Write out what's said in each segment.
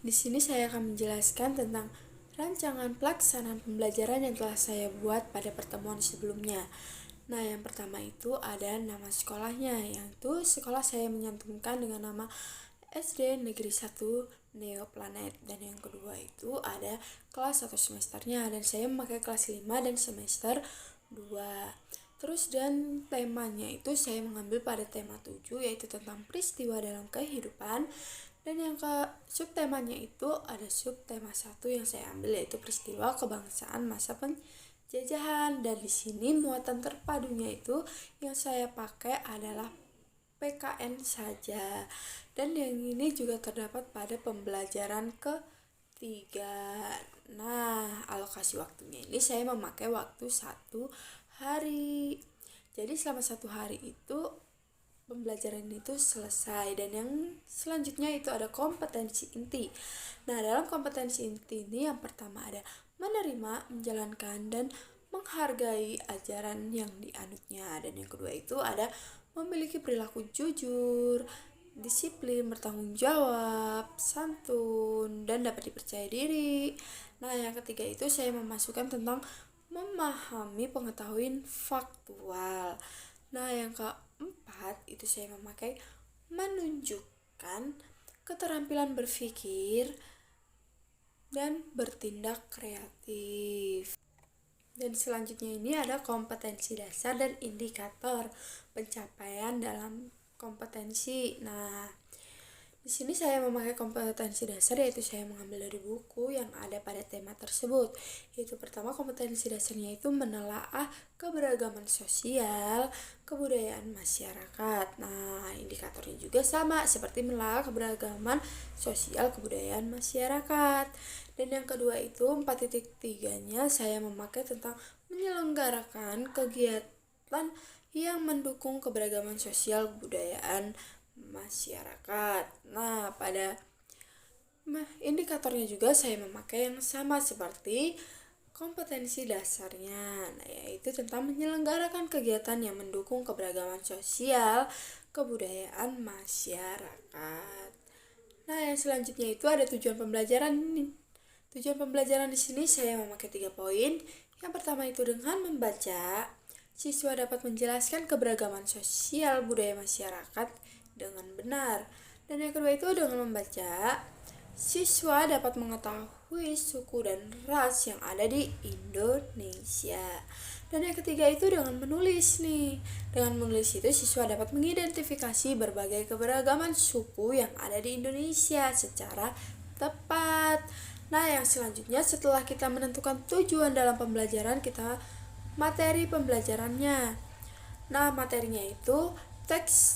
Di sini saya akan menjelaskan tentang rancangan pelaksanaan pembelajaran yang telah saya buat pada pertemuan sebelumnya. Nah, yang pertama itu ada nama sekolahnya, yaitu sekolah saya menyantumkan dengan nama SD Negeri 1 Neoplanet. Dan yang kedua itu ada kelas atau semesternya, dan saya memakai kelas 5 dan semester 2. Terus dan temanya itu saya mengambil pada tema 7, yaitu tentang peristiwa dalam kehidupan. Dan yang ke subtemanya itu ada subtema 1 yang saya ambil, yaitu peristiwa kebangsaan masa penjajahan. Dan di sini muatan terpadunya itu yang saya pakai adalah PKN saja. Dan yang ini juga terdapat pada pembelajaran ketiga. Nah, alokasi waktunya ini saya memakai waktu 1 hari. Jadi selama 1 hari itu pembelajaran itu selesai. Dan yang selanjutnya itu ada kompetensi inti. Nah, dalam kompetensi inti ini yang pertama ada menerima, menjalankan, dan menghargai ajaran yang dianutnya. Dan yang kedua itu ada memiliki perilaku jujur, disiplin, bertanggung jawab, santun, dan dapat dipercaya diri. Nah, yang ketiga itu saya memasukkan tentang memahami pengetahuan faktual. Nah, yang keempat itu saya memakai menunjukkan keterampilan berpikir dan bertindak kreatif. Dan selanjutnya ini ada kompetensi dasar dan indikator pencapaian dalam kompetensi. Nah, di sini saya memakai kompetensi dasar, yaitu saya mengambil dari buku yang ada pada tema tersebut. Yaitu pertama, kompetensi dasarnya itu menelaah keberagaman sosial, kebudayaan masyarakat. Nah, indikatornya juga sama seperti menelaah keberagaman sosial, kebudayaan masyarakat. Dan yang kedua itu 4.3-nya saya memakai tentang menyelenggarakan kegiatan yang mendukung keberagaman sosial, kebudayaan masyarakat. Nah, pada indikatornya juga saya memakai yang sama seperti kompetensi dasarnya, yaitu tentang menyelenggarakan kegiatan yang mendukung keberagaman sosial, kebudayaan masyarakat. Nah, yang selanjutnya itu ada tujuan pembelajaran. Tujuan pembelajaran di sini saya memakai 3 poin. Yang pertama itu dengan membaca, siswa dapat menjelaskan keberagaman sosial budaya masyarakat dengan benar. Dan yang kedua itu dengan membaca, siswa dapat mengetahui suku dan ras yang ada di Indonesia. Dan yang ketiga itu dengan menulis nih. Dengan menulis itu siswa dapat mengidentifikasi berbagai keberagaman suku yang ada di Indonesia secara tepat. Nah, yang selanjutnya setelah kita menentukan tujuan dalam pembelajaran, kita materi pembelajarannya. Nah, materinya itu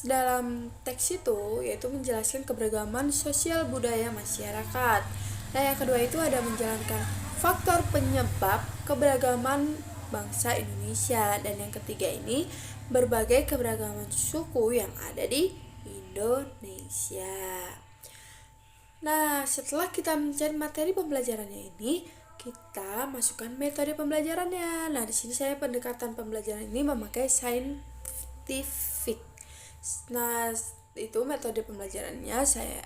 dalam teks itu yaitu menjelaskan keberagaman sosial budaya masyarakat. Nah, yang kedua itu ada menjalankan faktor penyebab keberagaman bangsa Indonesia. Dan yang ketiga ini berbagai keberagaman suku yang ada di Indonesia. Nah, setelah kita mencari materi pembelajarannya ini, kita masukkan metode pembelajarannya. Nah, di sini saya pendekatan pembelajaran ini memakai scientific. Nah, itu metode pembelajarannya saya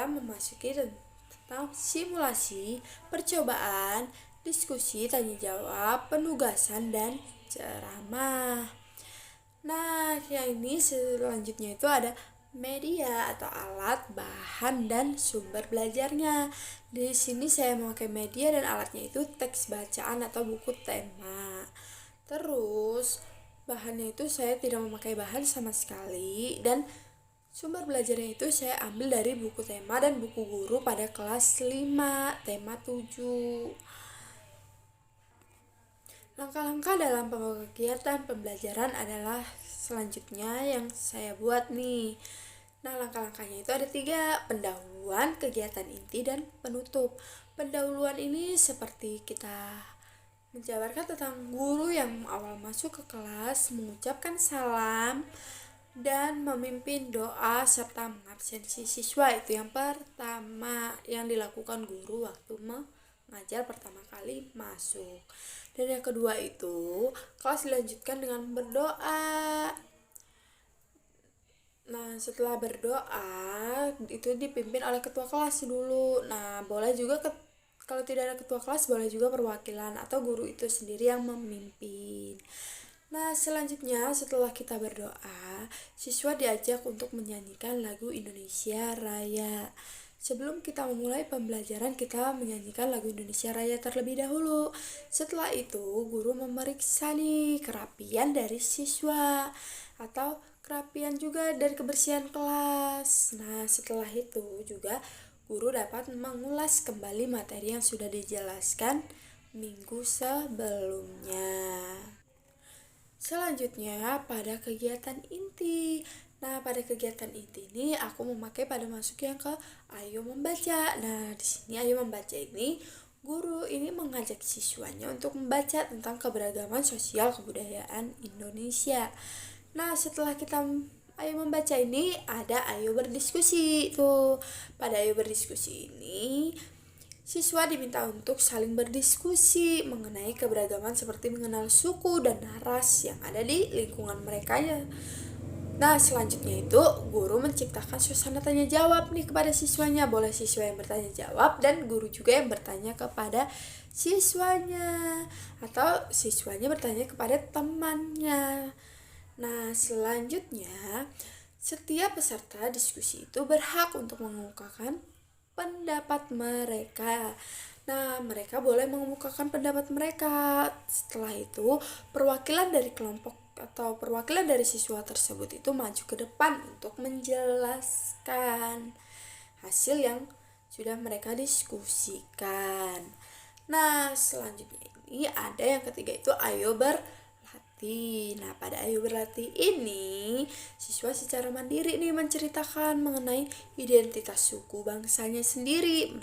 memasuki tentang simulasi, percobaan, diskusi, tanya jawab, penugasan, dan ceramah. Nah, yang ini selanjutnya itu ada media atau alat, bahan, dan sumber belajarnya. Di sini saya memakai media dan alatnya itu teks bacaan atau buku tema. Terus bahannya itu saya tidak memakai bahan sama sekali, dan sumber belajarnya itu saya ambil dari buku tema dan buku guru pada kelas 5, tema 7. Langkah-langkah dalam kegiatan pembelajaran adalah selanjutnya yang saya buat nih. Nah, langkah-langkahnya itu ada 3, pendahuluan, kegiatan inti, dan penutup. Pendahuluan ini seperti kita menjabarkan tentang guru yang awal masuk ke kelas, mengucapkan salam, dan memimpin doa serta mengabsensi siswa. Itu yang pertama yang dilakukan guru waktu mengajar pertama kali masuk. Dan yang kedua itu kelas dilanjutkan dengan berdoa. Nah, setelah berdoa itu dipimpin oleh ketua kelas dulu. Nah, boleh juga kalau tidak ada ketua kelas boleh juga perwakilan atau guru itu sendiri yang memimpin. Nah, selanjutnya setelah kita berdoa, siswa diajak untuk menyanyikan lagu Indonesia Raya. Sebelum kita memulai pembelajaran, kita menyanyikan lagu Indonesia Raya terlebih dahulu. Setelah itu, guru memeriksa nih kerapian dari siswa atau kerapian juga dari kebersihan kelas. Nah, setelah itu juga guru dapat mengulas kembali materi yang sudah dijelaskan minggu sebelumnya. Selanjutnya pada kegiatan inti. Nah, pada kegiatan inti ini aku memakai pada masuk yang ke Ayo Membaca. Nah, di sini Ayo Membaca ini guru ini mengajak siswanya untuk membaca tentang keberagaman sosial kebudayaan Indonesia. Nah, setelah kita Ayo Membaca ini ada Ayo Berdiskusi. Tuh, pada Ayo Berdiskusi ini siswa diminta untuk saling berdiskusi mengenai keberagaman seperti mengenal suku dan ras yang ada di lingkungan mereka ya. Nah, selanjutnya itu guru menciptakan suasana tanya jawab nih kepada siswanya. Boleh siswa yang bertanya jawab dan guru juga yang bertanya kepada siswanya atau siswanya bertanya kepada temannya. Nah, selanjutnya setiap peserta diskusi itu berhak untuk mengungkapkan pendapat mereka. Nah, mereka boleh mengemukakan pendapat mereka. Setelah itu, perwakilan dari kelompok atau perwakilan dari siswa tersebut itu maju ke depan untuk menjelaskan hasil yang sudah mereka diskusikan. Nah, selanjutnya ini ada yang ketiga itu Ayo Berlatih. Nah, pada Ayo Berlatih ini siswa secara mandiri nih menceritakan mengenai identitas suku bangsanya sendiri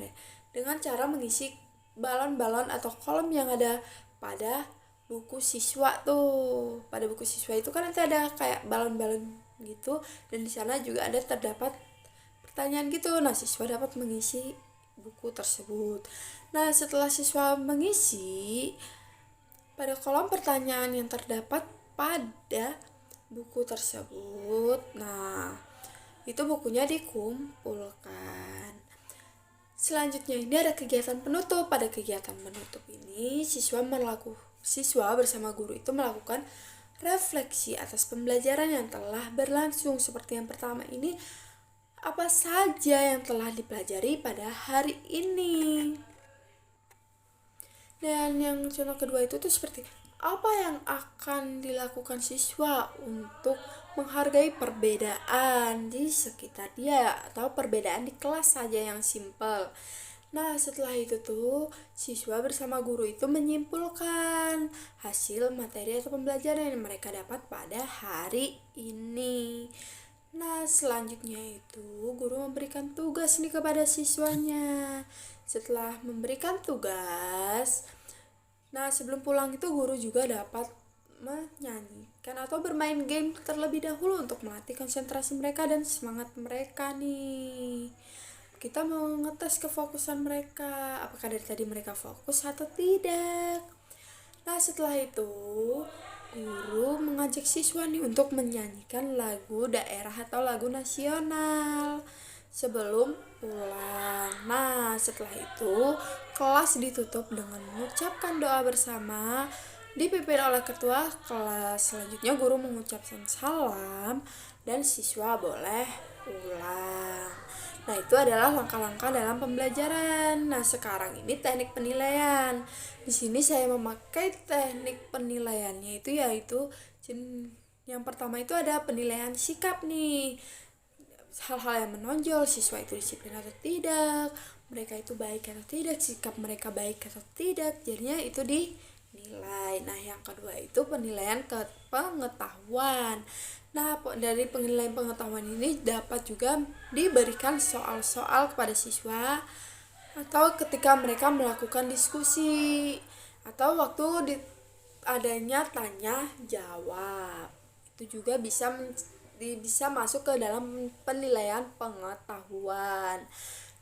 dengan cara mengisi balon-balon atau kolom yang ada pada buku siswa tuh. Pada buku siswa itu kan nanti ada kayak balon-balon gitu dan di sana juga ada terdapat pertanyaan gitu. Nah, siswa dapat mengisi buku tersebut. Nah, setelah siswa mengisi pada kolom pertanyaan yang terdapat pada buku tersebut, nah itu bukunya dikumpulkan. Selanjutnya ini ada kegiatan penutup. Pada kegiatan penutup ini siswa bersama guru itu melakukan refleksi atas pembelajaran yang telah berlangsung. Seperti yang pertama ini, apa saja yang telah dipelajari pada hari ini. Dan yang contoh kedua itu tuh seperti apa yang akan dilakukan siswa untuk menghargai perbedaan di sekitar dia atau perbedaan di kelas saja yang simpel. Nah, setelah itu tuh siswa bersama guru itu menyimpulkan hasil materi atau pembelajaran yang mereka dapat pada hari ini. Nah, selanjutnya itu guru memberikan tugas nih kepada siswanya. Setelah memberikan tugas, nah sebelum pulang itu guru juga dapat menyanyikan atau bermain game terlebih dahulu untuk melatih konsentrasi mereka dan semangat mereka nih. Kita mau ngetes kefokusan mereka, apakah dari tadi mereka fokus atau tidak. Nah, setelah itu guru mengajak siswa nih untuk menyanyikan lagu daerah atau lagu nasional sebelum pulang. Nah, setelah itu kelas ditutup dengan mengucapkan doa bersama dipimpin oleh ketua kelas. Selanjutnya guru mengucapkan salam dan siswa boleh pulang. Nah, itu adalah langkah-langkah dalam pembelajaran. Nah, sekarang ini teknik penilaian. Di sini saya memakai teknik penilaiannya itu yaitu yang pertama itu ada penilaian sikap nih. Hal-hal yang menonjol, siswa itu disiplin atau tidak, mereka itu baik atau tidak, sikap mereka baik atau tidak, jadinya itu dinilai. Nah, yang kedua itu penilaian pengetahuan. Nah, dari penilaian pengetahuan ini dapat juga diberikan soal-soal kepada siswa atau ketika mereka melakukan diskusi atau waktu adanya tanya jawab. Itu juga bisa masuk ke dalam penilaian pengetahuan.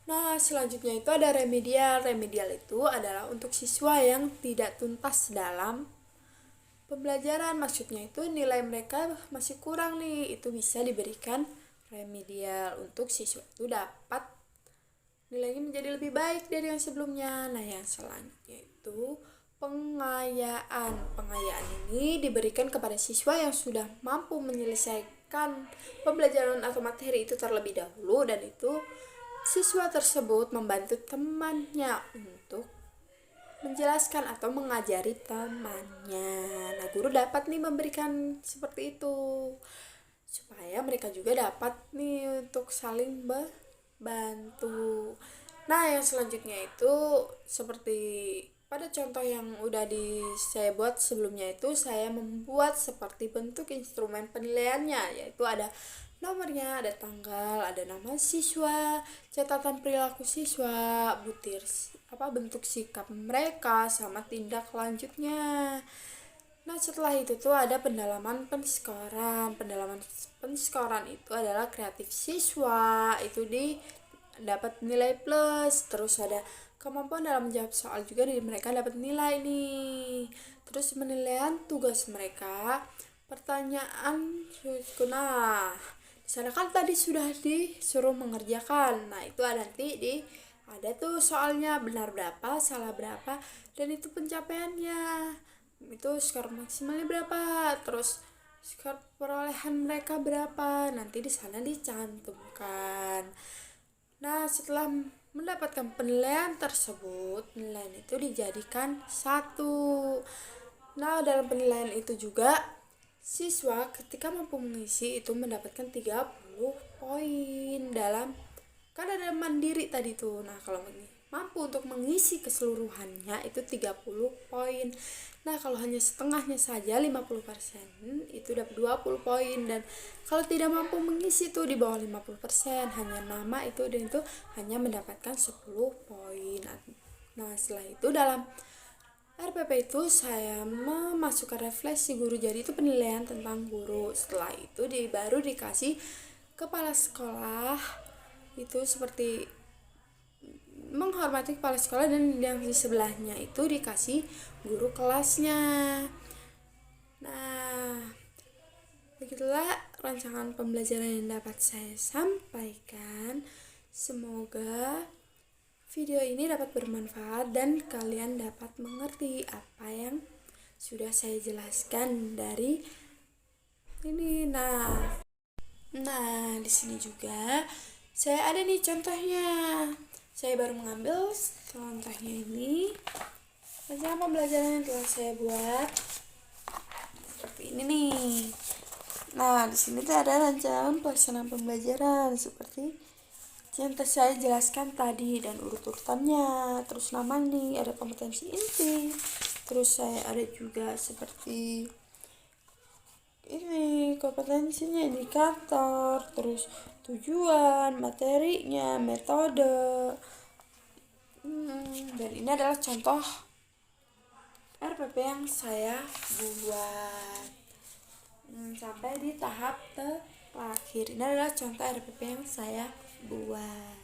Nah, selanjutnya itu ada remedial. Remedial itu adalah untuk siswa yang tidak tuntas dalam pembelajaran. Maksudnya itu nilai mereka masih kurang nih, itu bisa diberikan remedial untuk siswa itu dapat nilainya menjadi lebih baik dari yang sebelumnya. Nah, yang selanjutnya itu pengayaan. Pengayaan ini diberikan kepada siswa yang sudah mampu menyelesaikan pembelajaran atau materi itu terlebih dahulu, dan itu siswa tersebut membantu temannya untuk menjelaskan atau mengajari temannya. Nah, guru dapat nih memberikan seperti itu supaya mereka juga dapat nih untuk saling bantu. Nah, yang selanjutnya itu seperti pada contoh yang udah saya buat sebelumnya, itu saya membuat seperti bentuk instrumen penilaiannya, yaitu ada nomornya, ada tanggal, ada nama siswa, catatan perilaku siswa, bentuk sikap mereka, sama tindak lanjutnya. Nah, setelah itu tuh ada pendalaman penskoran. Pendalaman penskoran itu adalah kreatif siswa, itu dapat nilai plus. Terus ada kemampuan dalam menjawab soal juga, mereka dapat nilai nih. Terus penilaian tugas mereka, pertanyaan. Nah, di sana kan tadi sudah disuruh mengerjakan. Nah, itu ada nanti ada tuh soalnya, benar berapa, salah berapa, dan itu pencapaiannya. Itu skor maksimalnya berapa, terus skor perolehan mereka berapa, nanti di sana dicantumkan. Nah, setelah mendapatkan penilaian tersebut, penilaian itu dijadikan 1. Nah, dalam penilaian itu juga siswa ketika mampu mengisi itu mendapatkan 30 poin kan ada mandiri tadi tuh. Nah, kalau mampu untuk mengisi keseluruhannya itu 30 poin. Nah, kalau hanya setengahnya saja 50% itu dapat 20 poin, dan kalau tidak mampu mengisi itu di bawah 50%, hanya nama itu, dan itu hanya mendapatkan 10 poin. Nah, setelah itu dalam RPP itu saya memasukkan refleksi guru, jadi itu penilaian tentang guru. Setelah itu baru dikasih kepala sekolah, itu seperti menghormati kepala sekolah, dan yang di sebelahnya itu dikasih guru kelasnya. Nah, begitulah rancangan pembelajaran yang dapat saya sampaikan. Semoga video ini dapat bermanfaat dan kalian dapat mengerti apa yang sudah saya jelaskan dari ini. Nah, di sini juga saya ada nih contohnya. Saya baru mengambil contohnya ini. Rancangan pembelajaran yang telah saya buat seperti ini nih. Nah, di sini tuh ada rancangan pelaksanaan pembelajaran seperti yang saya jelaskan tadi, dan urut-urutannya. Terus nama nih, ada kompetensi inti. Terus saya ada juga seperti ini kompetensinya, indikator, terus tujuan, materinya, metode. Dan ini adalah contoh RPP yang saya buat sampai di tahap terakhir. Ini adalah contoh RPP yang saya buat.